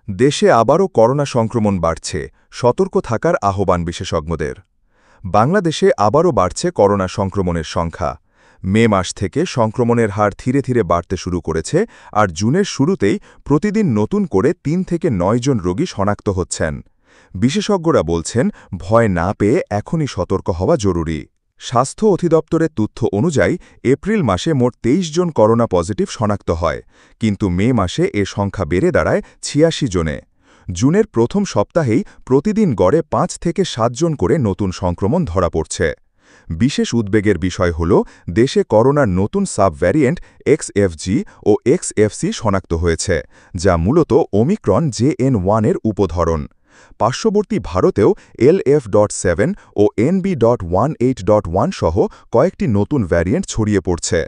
দেশে আবারও করোনা সংক্রমণ বাড়ছে, সতর্ক থাকার আহ্বান বিশেষজ্ঞদের। বাংলাদেশে আবারও বাড়ছে করোনা সংক্রমণের সংখ্যা। মে মাস থেকে সংক্রমণের হার ধীরে ধীরে বাড়তে শুরু করেছে, আর জুনের শুরুতেই প্রতিদিন নতুন করে ৩ থেকে ৯ জন রোগী শনাক্ত হচ্ছেন। বিশেষজ্ঞরা বলছেন, ভয় না পেয়ে এখনই সতর্ক হওয়া জরুরি। স্বাস্থ্য অধিদপ্তরের তথ্য অনুযায়ী এপ্রিল মাসে মোট ২৩ জন করোনা পজিটিভ শনাক্ত হয়, কিন্তু মে মাসে এ সংখ্যা বেড়ে দাঁড়ায় ৮৬ জনে। জুনের প্রথম সপ্তাহেই প্রতিদিন গড়ে ৫ থেকে ৭ জন করে নতুন সংক্রমণ ধরা পড়ছে। বিশেষ উদ্বেগের বিষয় হল, দেশে করোনার নতুন সাব ভ্যারিয়েন্ট XFG ও XFC শনাক্ত হয়েছে, যা মূলত ওমিক্রন JN.1-এর উপধরন। পার্শ্ববর্তী ভারতেও LF.7 ও NB.18.1 সহ কয়েকটি নতুন ভ্যারিয়েন্ট ছড়িয়ে পড়ছে।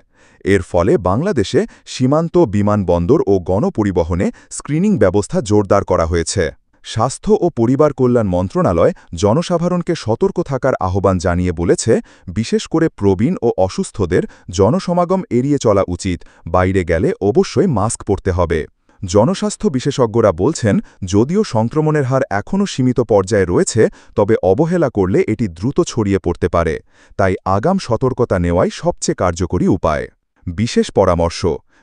এর ফলে বাংলাদেশে সীমান্ত, বিমানবন্দর ও গণপরিবহনে স্ক্রিনিং ব্যবস্থা জোরদার করা হয়েছে। স্বাস্থ্য ও পরিবার কল্যাণ মন্ত্রণালয় জনসাধারণকে সতর্ক থাকার আহ্বান জানিয়ে বলেছে, বিশেষ করে প্রবীণ ও অসুস্থদের জনসমাগম এড়িয়ে চলা উচিত, বাইরে গেলে অবশ্যই মাস্ক পরতে হবে। জনস্বাস্থ্য বিশেষজ্ঞরা বলছেন, যদিও সংক্রমণের হার এখনও সীমিত পর্যায়ে রয়েছে, তবে অবহেলা করলে এটি দ্রুত ছড়িয়ে পড়তে পারে। তাই আগাম সতর্কতা নেওয়াই সবচেয়ে কার্যকরী উপায়। বিশেষ পরামর্শ: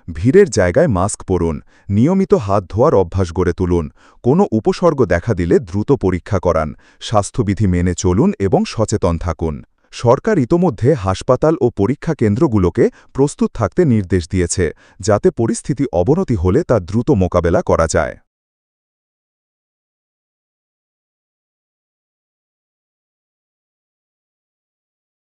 ভিড়ের জায়গায় মাস্ক পরুন, নিয়মিত হাত ধোয়ার অভ্যাস গড়ে তুলুন, কোনো উপসর্গ দেখা দিলে দ্রুত পরীক্ষা করান, স্বাস্থ্যবিধি মেনে চলুন এবং সচেতন থাকুন। সরকার ইতোমধ্যে হাসপাতাল ও পরীক্ষা কেন্দ্রগুলোকে প্রস্তুত থাকতে নির্দেশ দিয়েছে, যাতে পরিস্থিতি অবনতি হলে তা দ্রুত মোকাবেলা করা যায়।